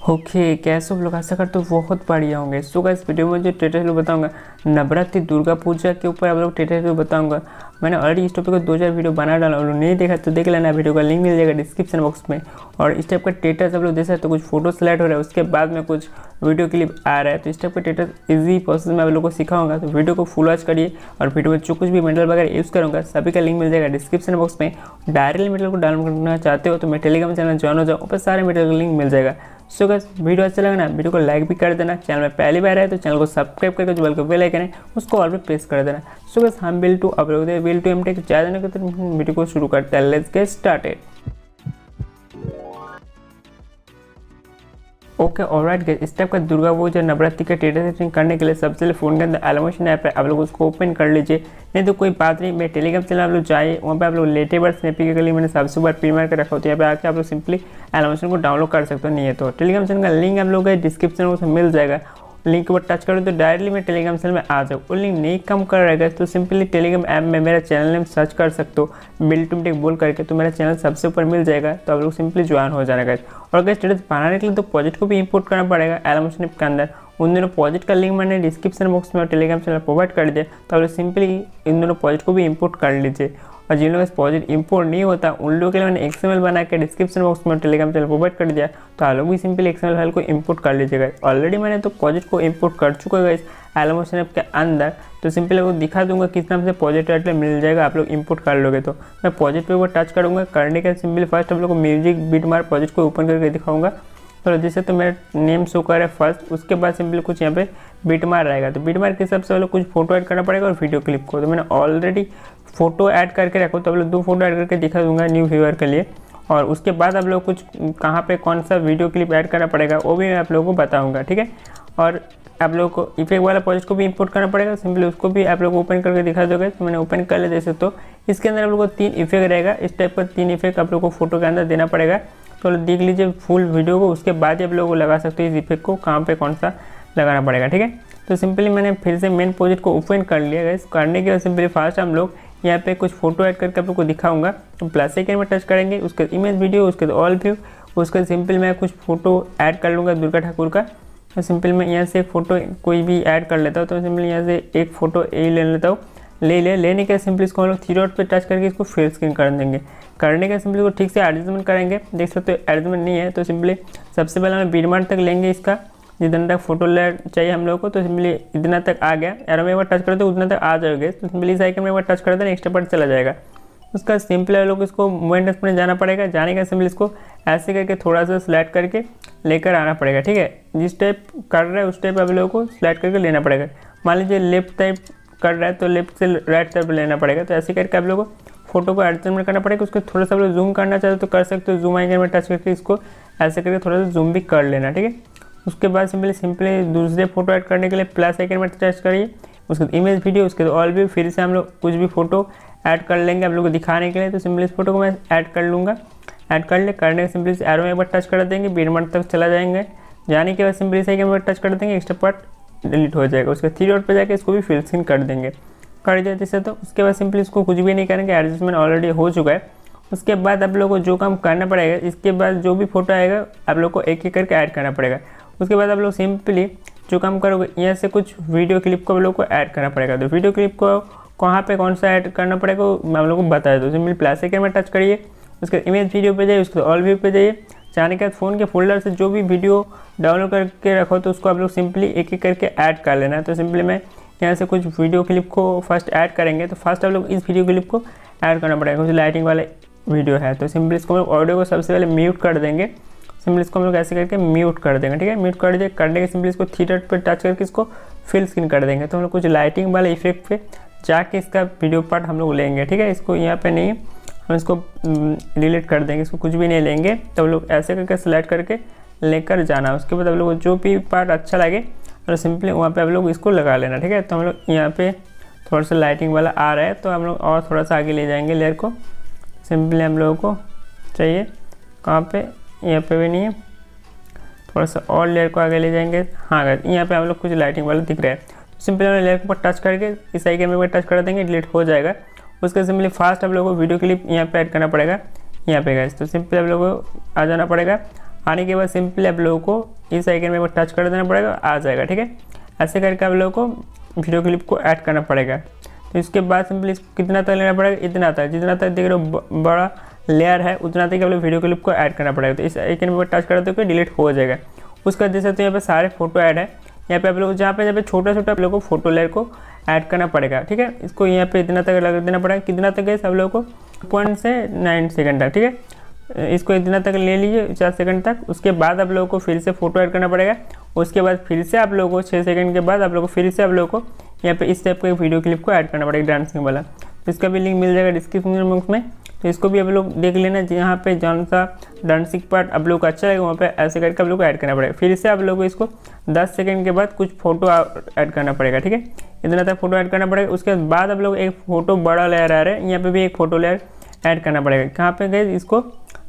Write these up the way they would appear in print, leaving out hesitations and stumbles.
Okay, कैसे आप लोग आशा करते हो बहुत बढ़िया होंगे। सो गाइस, वीडियो में जो ट्यूटोरियल बताऊंगा नवरात्रि दुर्गा पूजा के ऊपर आप लोग ट्यूटोरियल बताऊंगा। मैंने ऑलरेडी इस टॉपिक को 2-4 वीडियो बना डाला, और नहीं देखा तो देख लेना, वीडियो का लिंक मिल जाएगा डिस्क्रिप्शन बॉक्स में। और इस टाइप का स्टेटस आप लोग देख सकते हो, कुछ फोटो सेलेक्ट हो रहा है, उसके बाद में कुछ वीडियो क्लिप आ रहा है। तो इस टाइप का स्टेटस ईजी प्रोसेस में आप लोग को सिखाऊंगा, तो वीडियो को फुल वॉच करिए। और वीडियो में जो कुछ भी मेटेरियल वगैरह यूज़ करूँगा सभी का लिंक मिल जाएगा डिस्क्रिप्शन बॉक्स में। डायरेक्टली मेटेरियल को डाउनलोड करना चाहते हो तो मैं टेलीग्राम चैनल ज्वाइन हो जाओ, ऊपर सारे मेटेरियल का लिंक मिल जाएगा। सो गाइस, वीडियो अच्छा लगा ना, वीडियो को लाइक भी कर देना। चैनल में पहली बार है तो चैनल को सब्सक्राइब करके जो बेल आइकन है उसको और भी प्रेस कर देना। सो गाइस, हम bill to upload bill to एमटेक ज़्यादा नहीं करते, वीडियो को शुरू करते हैं। Let's get started. Okay alright guys, इस टाइप का दुर्गा पूजा नवरात्रि का ट्रेडिंग करने के लिए सबसे पहले फ़ोन के अंदर एलोमोशन ऐप है, आप लोग उसको ओपन कर लीजिए। नहीं तो कोई बात नहीं, मैं टेलीग्राम चैनल आप लोग जाइए, वहाँ पे आप लोग लेटेबल स्नैपी के लिए मैंने सबसे ऊपर पिन मार कर रखा होता है। यहाँ पे आके आप लोग सिंपली एलोमोशन को डाउनलोड कर सकते हो। नहीं है तो टेलीग्राम चैनल का लिंक आप लोग डिस्क्रिप्शन में मिल जाएगा। लिंक पर टच करो तो डायरेक्टली मैं टेलीग्राम चैनल में आ जाओ। वो लिंक नहीं कम कर रहेगा तो सिंपली टेलीग्राम ऐप में मेरा चैनल नेम सर्च कर सकते हो, बिल्ड टू टेक बोल करके, तो मेरा चैनल सबसे ऊपर मिल जाएगा। तो आप लोग सिंपली ज्वाइन हो जाना गाइस। और अगर स्टेटस बनाने के लिए तो प्रोजेक्ट को भी इंपोर्ट करना पड़ेगा एलोमोशन ऐप के अंदर। उन दोनों प्रोजेक्ट का लिंक मैंने डिस्क्रिप्शन बॉक्स में और टेलीग्राम चैनल प्रोवाइड कर दिया, तो आप लोग सिंपली इन दोनों प्रोजेक्ट को भी इंपोर्ट कर लीजिए। और जिन लोगों का प्रोजेक्ट इंपोर्ट नहीं होता उन लोगों के लिए मैंने XML बना के डिस्क्रिप्शन बॉक्स में टेलीग्राम चैनल प्रोवाइड कर दिया, तो आप लोग भी सिंपली XML फाइल को इंपोर्ट कर लीजिएगा। ऑलरेडी मैंने तो प्रोजेक्ट को इंपोर्ट कर चुका है एलोमोशन ऐप के अंदर, तो सिंपली आपको दिखा दूंगा किस नाम से प्रोजेक्ट टाइटल मिल जाएगा, आप लोग इंपोर्ट कर लोगे। तो मैं प्रोजेक्ट पे ऊपर टच करूँगा, करने के सिंपली फर्स्ट आप लोग को म्यूजिक बीट मार प्रोजेक्ट को ओपन करके दिखाऊंगा। तो जैसे तो मेरा नेम शो कर है फर्स्ट, उसके बाद सिंपली कुछ यहाँ पे बीट मार रहेगा। तो बीट मार के हिसाब से आप लोग कुछ फोटो ऐड करना पड़ेगा और वीडियो क्लिप को। तो मैंने ऑलरेडी फोटो ऐड करके रखो, तो आप लोग 2 फोटो ऐड करके दिखा दूंगा न्यू व्यूअर के लिए। और उसके बाद आप लोग कुछ कहाँ पे कौन सा वीडियो क्लिप ऐड करना पड़ेगा वो भी मैं आप लोगों को बताऊँगा, ठीक है। और आप लोगों को इफेक्ट वाला प्रोजेक्ट को भी इंपोर्ट करना पड़ेगा, सिंपली उसको भी आप लोग ओपन करके दिखा दोगे। तो मैंने ओपन कर लिया जैसे, तो इसके अंदर आप लोग को 3 इफेक्ट रहेगा। इस टाइप का 3 इफेक्ट आप लोग को फोटो के अंदर देना पड़ेगा। तो देख लीजिए फुल वीडियो को, उसके बाद आप लोग लगा सकते हो इस इफेक्ट को कहाँ पे कौन सा लगाना पड़ेगा, ठीक है। तो सिंपली मैंने फिर से मेन प्रोजेक्ट को ओपन कर लिया है। करने के बाद सिंपली फास्ट हम लोग यहाँ पे कुछ फोटो ऐड करके आप लोग को दिखाऊंगा। तो प्लस आइकन में टच करेंगे, उसके इमेज वीडियो, उसके ऑल व्यू, उसके सिंपल मैं कुछ फोटो ऐड कर लूँगा दुर्गा ठाकुर का। तो सिंपल मैं यहाँ से एक फ़ोटो कोई भी ऐड कर लेता हूँ। तो सिंपली यहाँ से एक फ़ोटो ले लेता हूँ। लेने के सिंपली इसको हम लोग 3 डॉट पे टच करके इसको फिल स्क्रीन कर देंगे। करने के सिंपली को ठीक से एडजस्टमेंट करेंगे। देख सकते हो एडजस्टमेंट नहीं है, तो सिंपली सबसे पहले हम बीडमार्क तक लेंगे इसका, जितना तक फोटो ले चाहिए हम लोग को। तो सिंपली इतना तक आ गया, एरो में एक बार टच करते तो उतना तक आ जाओगे। तो सिंपली इस आइकन में एक बार टच करते नेक्स्ट पर चला जाएगा। उसका सिंपल लोग इसको मूवमेंट में जाना पड़ेगा। जाने का सिंपली इसको ऐसे करके थोड़ा सा स्लाइड करके लेकर आना पड़ेगा, ठीक है। जिस टाइप कर रहा है उस टाइप आप लोगों को स्लाइड करके लेना पड़ेगा। मान लीजिए लेफ्ट टाइप कर रहा है तो लेफ्ट से राइट साइड पर लेना पड़ेगा। तो ऐसे करके आप लोगों को फोटो को एडजस्टमेंट करना पड़ेगा। उसको थोड़ा सा आप लोग जूम करना चाहते हो तो कर सकते हो, जूम आइकन में टच करके इसको ऐसे करके थोड़ा सा जूम भी कर लेना, ठीक है। उसके बाद सिंपली दूसरे फोटो ऐड करने के लिए प्लस आइकन में टच करिए, उसके बाद इमेज वीडियो, उसके बाद ऑल व्यू, फिर से हम लोग कुछ भी फोटो ऐड कर लेंगे आप लोग को दिखाने के लिए। तो सिंपली इस फोटो को मैं ऐड कर लूँगा। ऐड कर ले, करने के सिंपली एरो में एक बार टच कर देंगे, बीडमार्क तक चला जाएंगे। जाने के बाद सिंपली इस आइकन में टच कर देंगे, एक्स्ट्रा पार्ट डिलीट हो जाएगा। उसके 3 डॉट पे जाके इसको भी फिल स्क्रीन कर देंगे, कर दिया जैसे। तो उसके बाद सिंपली इसको कुछ भी नहीं करेंगे, एडजस्टमेंट ऑलरेडी हो चुका है। उसके बाद आप लोगों को जो काम करना पड़ेगा, इसके बाद जो भी फोटो आएगा आप लोग को एक एक करके ऐड करना पड़ेगा। उसके बाद आप लोग सिंपली जो काम करोगे, यहाँ से कुछ वीडियो क्लिप को आप लोग को ऐड करना पड़ेगा। तो वीडियो क्लिप को कहाँ पे कौन सा ऐड करना पड़ेगा मैं आप लोगों को बताया। तो सिंपली प्लस आइकन में टच करिए, उसके इमेज वीडियो पे जाइए, उसके ऑल व्यू पे जाइए। जाने के बाद फ़ोन के फोल्डर से जो भी वीडियो डाउनलोड करके रखो तो उसको आप लोग सिंपली एक एक करके ऐड कर लेना। तो सिंपली मैं यहाँ से कुछ वीडियो क्लिप को फर्स्ट ऐड करेंगे। तो फर्स्ट आप लोग इस वीडियो क्लिप को ऐड करना पड़ेगा, कुछ लाइटिंग वाला वीडियो है। तो सिंपली इसको हम लोग ऑडियो को सबसे पहले म्यूट कर देंगे। सिंपली इसको हम लोग ऐसे करके म्यूट कर देंगे, ठीक है। म्यूट कर दिए, करने के सिंपली इसको 3 डॉट पे टच करके इसको फिल स्क्रीन कर देंगे। तो हम लोग कुछ लाइटिंग वाले इफेक्ट पे जाके इसका वीडियो पार्ट हम लोग लेंगे, ठीक है। इसको यहाँ पे नहीं, हम इसको डिलीट कर देंगे, इसको कुछ भी नहीं लेंगे। तो हम लोग ऐसे करके सेलेक्ट करके लेकर जाना। उसके बाद आप लोग को जो भी पार्ट अच्छा लगे और सिंपली वहाँ पे आप लोग इसको लगा लेना, ठीक है। तो हम लोग यहाँ पे थोड़ा सा लाइटिंग वाला आ रहा है, तो हम लोग और थोड़ा सा आगे ले जाएंगे लेयर को। सिंपली हम लोगों को चाहिए कहाँ पे, यहाँ पे भी नहीं है, थोड़ा सा और लेयर को आगे ले जाएंगे। हाँ यहाँ पे हम लोग कुछ लाइटिंग वाला दिख रहा है। तो सिंपली लेयर के ऊपर टच करके इस आइकन में टच कर देंगे, डिलीट हो जाएगा। उसके सिंपली फास्ट आप लोगों को वीडियो क्लिप यहाँ पे ऐड करना पड़ेगा, यहाँ पे गाइस। तो सिंपली आप लोगों को आ जाना पड़ेगा। आने के बाद सिंपली आप लोगों को इस आइकन में टच कर देना पड़ेगा, आ जाएगा। ठीक है, ऐसे करके आप लोगों को वीडियो क्लिप को ऐड करना पड़ेगा। तो इसके बाद सिंपली कितना तक लेना पड़ेगा, इतना तक, जितना तक देख रहे हो बड़ा लेयर है उतना तक आप लोग वीडियो क्लिप को ऐड करना पड़ेगा। तो इस आइकन में टच करते हो डिलीट हो जाएगा। उसका जैसे तो यहाँ पे सारे फोटो ऐड है, यहाँ पे आप लोग जहाँ पे छोटा छोटा आप लोगों को फोटो लेयर को ऐड करना पड़ेगा। ठीक है, इसको यहाँ पे इतना तक लगा देना पड़ेगा। कितना तक है सब लोगों को 0.9 सेकंड तक। ठीक है, इसको इतना तक ले लीजिए 4 सेकंड तक। उसके बाद आप लोगों को फिर से फोटो ऐड करना पड़ेगा। उसके बाद फिर से आप लोगों को 6 सेकंड के बाद आप लोगों को फिर से आप लोगों को यहाँ पे इस टाइप का वीडियो क्लिप को ऐड करना पड़ेगा डांसिंग वाला। तो इसका भी लिंक मिल जाएगा डिस्क्रिप्शन बॉक्स में, तो इसको भी आप लोग देख लेना। यहाँ पे जौन सा डांसिंग पार्ट आप लोग को अच्छा लगेगा वहाँ पे ऐसे करके आप लोग को ऐड करना पड़ेगा। फिर से आप लोग को इसको 10 सेकंड के बाद कुछ फोटो ऐड करना पड़ेगा। ठीक है, इतना तक फोटो ऐड करना पड़ेगा। उसके बाद आप लोग एक फोटो बड़ा लेयर आ रहा है, यहाँ पे भी एक फोटो लेयर ऐड करना पड़ेगा। कहाँ पे गए, इसको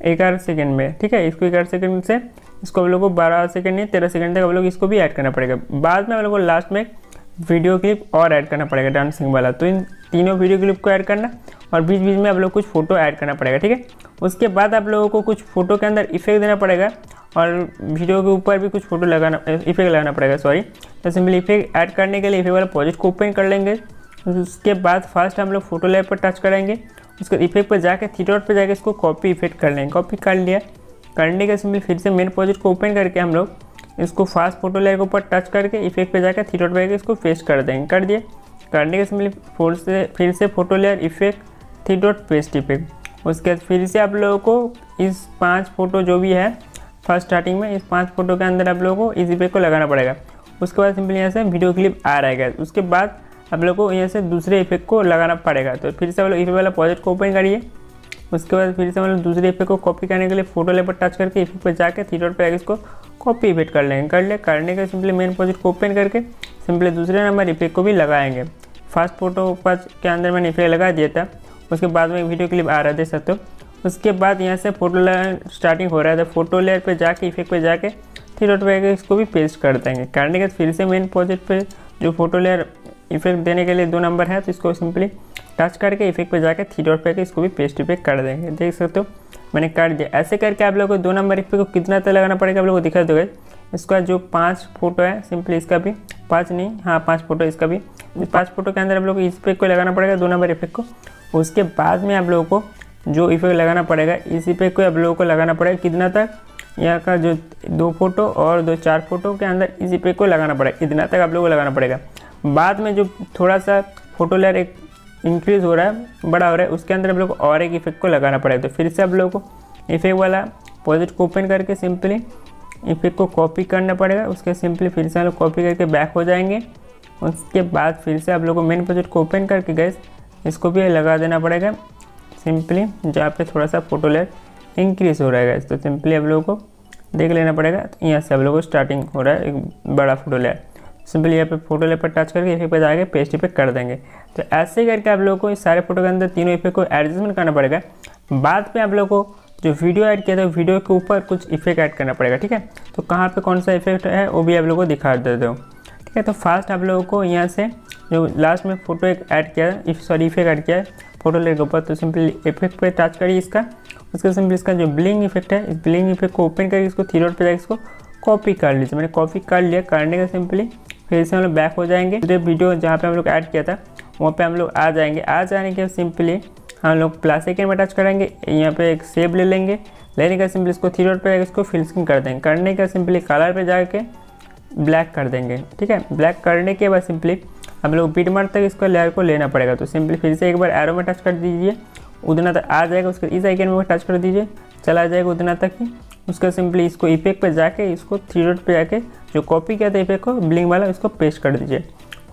11 सेकंड में। ठीक है, इसको 11 सेकंड से इसको आप लोग को 12 सेकंड नहीं 13 सेकंड तक आप लोग इसको भी ऐड करना पड़ेगा। बाद में आप लोग को लास्ट में वीडियो क्लिप और ऐड करना पड़ेगा डांसिंग वाला। तो इन तीनों वीडियो क्लिप को ऐड करना और बीच बीच में आप लोग कुछ फोटो ऐड करना पड़ेगा। ठीक है, उसके बाद आप लोगों को कुछ फोटो के अंदर इफेक्ट देना पड़ेगा और वीडियो के ऊपर भी कुछ फोटो लगाना इफेक्ट लगाना पड़ेगा। सॉरी, तो सिंपली इफेक्ट ऐड करने के लिए इफेक्ट वाला प्रोजेक्ट को ओपन कर लेंगे। उसके बाद फर्स्ट हम लोग फोटो लेयर पर टच करेंगे। उसके इफेक्ट पर जाकर थ्री डॉट पर जाकर इसको कॉपी इफेक्ट कर लेंगे। कॉपी कर लिया, करने के सिंपली फिर से मेन प्रोजेक्ट को ओपन करके हम लोग इसको फास्ट फोटो लेयर के ऊपर टच करके इफेक्ट पे जाकर थ्री डॉट पे जाकर इसको पेस्ट कर देंगे। कर दिए, करने के सिंपली फिर से photo layer effect three dot paste effect. उसके बाद फिर से आप लोगों को इस 5 फोटो जो भी है फर्स्ट स्टार्टिंग में, इस 5 फोटो के अंदर आप लोगों को इस इफेक्ट को लगाना पड़ेगा। उसके बाद सिंपली यहाँ से वीडियो क्लिप आ रहेगा। उसके बाद आप लोगों को यहाँ से दूसरे इफेक्ट को लगाना पड़ेगा। तो फिर से आप लोग इफेक्ट वाला प्रोजेक्ट को ओपन करिए। उसके बाद फिर से हम लोग दूसरे इफेक्ट को कॉपी करने के लिए फोटो लेयर पर टच करके इफेक्ट पर जाकर थ्री डॉट पे आगे इसको कॉपी इफेक्ट कर लेंगे। कर ले, करने के सिंपली मेन प्रोजेक्ट को ओपन करके सिंपली दूसरे नंबर इफेक्ट को भी लगाएंगे। फर्स्ट फोटो के अंदर मैंने इफेक्ट लगा दिया था। उसके बाद में वीडियो क्लिप आ रहा है, देख सकते हो। उसके बाद यहाँ से फोटो लेयर स्टार्टिंग हो रहा है, तो फोटो लेयर पे जाके इफेक्ट पे जाके थ्री डॉट पे इसको भी पेस्ट कर देंगे। करने के फिर से मेन प्रोजेक्ट पे जो फोटो लेयर इफेक्ट देने के लिए 2 नंबर है, तो इसको सिंपली टच करके इफेक्ट पे जाके थ्री डॉट पे इसको भी पेस्ट इफेक्ट कर देंगे। देख सकते हो मैंने कर दिया। ऐसे करके आप लोगों को 2 नंबर इफेक्ट को कितना तक लगाना पड़ेगा आप लोगों को दिखा दोगे। इसका जो 5 फोटो है सिंपली इसका भी 5 नहीं, हाँ 5 फोटो इसका भी 5 फोटो के अंदर आप लोग इस इफेक्ट को लगाना पड़ेगा 2 नंबर इफेक्ट को। उसके बाद में आप लोगों को जो इफेक्ट लगाना पड़ेगा इस इफेक्ट को आप लोगों को लगाना पड़ेगा कितना तक, यहाँ का जो 2 फोटो और 4 फोटो के अंदर इस इफेक्ट को लगाना पड़ेगा, इतना तक आप लोगों को लगाना पड़ेगा। बाद में जो थोड़ा सा फोटो लेयर एक इंक्रीज़ हो रहा है, बड़ा हो रहा है, उसके अंदर आप लोग को और एक इफेक्ट को लगाना पड़ेगा। तो फिर से आप लोगों को इफेक्ट वाला प्रोजेक्ट को ओपन करके सिंपली इफेक्ट को कॉपी करना पड़ेगा। उसके सिंपली फिर से हम लोग कॉपी करके बैक हो जाएंगे। उसके बाद फिर से आप लोगों को मेन प्रोजेक्ट को ओपन करके गैस इसको भी लगा देना पड़ेगा सिंपली, जहाँ पे थोड़ा सा फोटो लेयर इंक्रीज़ हो रहा है गैस। तो सिंपली आप लोगों को देख लेना पड़ेगा। तो यहाँ से आप लोगों को स्टार्टिंग हो रहा है एक बड़ा फोटो लेयर, सिंपली यहाँ पे फोटो लेयर पर टच करके इफेक्ट पे जाके पेस्ट इफेक्ट कर देंगे। तो ऐसे करके आप लोगों को इस सारे फोटो के अंदर तीनों इफेक्ट को एडजस्टमेंट करना पड़ेगा। बाद में आप लोगों को जो वीडियो ऐड किया था वीडियो के ऊपर कुछ इफेक्ट ऐड करना पड़ेगा। ठीक है, तो कहाँ पे कौन सा इफेक्ट है वो भी आप लोगों को दिखा देते हो। ठीक है, तो फास्ट आप लोगों को यहाँ से जो लास्ट में फोटो एक ऐड किया है, इफेक्ट ऐड किया है फोटो लेयर के ऊपर, तो सिंपली इफेक्ट पे टच करिए इसका। उसके सिंपली इसका जो ब्लिंग इफेक्ट है, इस ब्लिंग इफेक्ट को ओपन करके इसको थ्री डॉट पे जाकर इसको कॉपी कर लीजिए। मैंने कॉपी कर लिया। करने का सिंपली फिर से हम लोग बैक हो जाएंगे। जो वीडियो जहाँ पे हम लोग ऐड किया था वहाँ पे हम लोग आ जाएंगे। आ जाने के सिंपली हम लोग प्लस आइकन में टच करेंगे, यहाँ पे एक सेव ले लेंगे। लेने का सिंपली इसको थ्री डॉट पे इसको फिल स्क्रीन कर देंगे। करने का सिंपली कलर पे जाके ब्लैक कर देंगे। ठीक है, ब्लैक करने के बाद सिंपली हम लोग बीट मार्क तक इसको लेयर को लेना पड़ेगा। तो सिंपली फिर से एक बार एरो में टच कर दीजिए, उतना तक आ जाएगा। उसके इस आइकन में टच कर दीजिए, चला जाएगा उतना तक ही। उसका सिंपली इसको इफेक्ट पे जाके इसको थ्री डॉट पे जाके जो कॉपी किया था इफेक्ट को ब्लिंग वाला इसको पेस्ट कर दीजिए,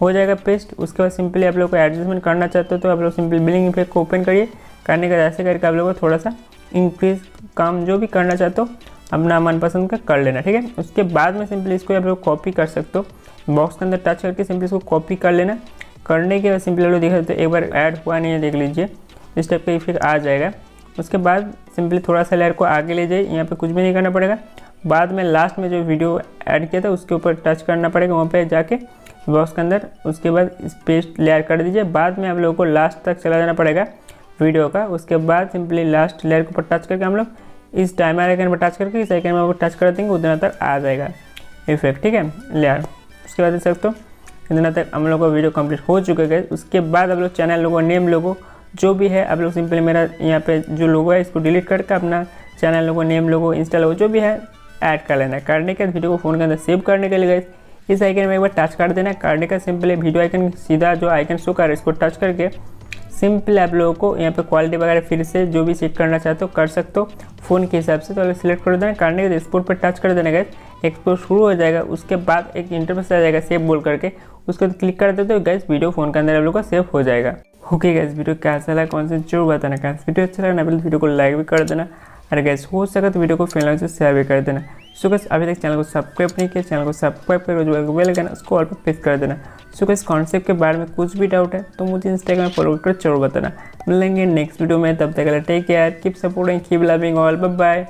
हो जाएगा पेस्ट। उसके बाद सिंपली आप लोग को एडजस्टमेंट करना चाहते हो तो आप लोग सिंपली ब्लिंग इफेक्ट को ओपन करिए। करने का ऐसे करके आप लोगों को थोड़ा सा इंक्रीज काम जो भी करना चाहते हो अपना मनपसंद का कर लेना। ठीक है, उसके बाद में सिंपली इसको आप लोग कॉपी कर सकते हो, बॉक्स के अंदर टच करके सिंपली इसको कॉपी कर लेना। करने के बाद सिंपली आप लोग देख सकते हो एक बार ऐड हुआ नहीं है, देख लीजिए इस टाइप का इफेक्ट आ जाएगा। उसके बाद सिंपली थोड़ा सा लेयर को आगे ले जाइए, यहाँ पे कुछ भी नहीं करना पड़ेगा। बाद में लास्ट में जो वीडियो ऐड किया था उसके ऊपर टच करना पड़ेगा, वहाँ पे जाके बॉक्स के अंदर। उसके बाद इस पेस्ट लेयर कर दीजिए। बाद में आप लोगों को लास्ट तक चला जाना पड़ेगा वीडियो का। उसके बाद सिंपली लास्ट लेयर के ऊपर टच करके हम लोग इस टाइमर आइकन पर टच करके इस आइकन में टच कर देंगे, उतना तक आ जाएगा इफेक्ट, ठीक है। ले यार, उसके बाद देख सकते हो इतना तक हम लोग का वीडियो कंप्लीट हो चुका है। उसके बाद आप लोग चैनल लोगो, नेम लोगो जो भी है, आप लोग सिंपली मेरा यहाँ पे जो लोगो है इसको डिलीट करके अपना चैनल लोगो, नेम लोगो, इंस्टा लोगो जो भी है ऐड कर लेना है। करने के बाद वीडियो को फ़ोन के अंदर सेव करने के लिए गाइस इस आइकन में एक बार टच कर देना है। करने का सिंपली वीडियो आइकन सीधा जो आइकन शो कर रहा है इसको टच करके सिंपल आप लोगों को यहाँ पे क्वालिटी वगैरह फिर से जो भी सेट करना चाहते हो कर सकते हो फ़ोन के हिसाब से। तो सिलेक्ट कर देना, करने के बाद एक्सपोर्ट पर टच कर देना गाइस, एक्सपोर्ट शुरू हो जाएगा। उसके बाद एक इंटरफेस आ जाएगा सेव बोल करके, उसको क्लिक कर देते हो गाइस, वीडियो फ़ोन के अंदर आप लोग का सेव हो जाएगा। ओके गाइस, वीडियो कैसा लगा कौन से जरूर बताना। गाइस वीडियो अच्छा लगा ना पहले वीडियो को लाइक भी कर देना, और गाइस हो सके तो वीडियो को फ्रेंड से शेयर भी कर देना। सो गाइस अभी तक चैनल को सब्सक्राइब नहीं किया, चैनल को सब्सक्राइब करके जो बेल आइकन उसको ऑल पर प्रेस कर देना। सो गाइस कॉन्सेप्ट के बारे में कुछ भी डाउट है तो मुझे इंस्टाग्राम में फॉलो कर जरूर बताना। मिलेंगे नेक्स्ट वीडियो में, तब तक के लिए take care, keep supporting, keep loving all, bye bye.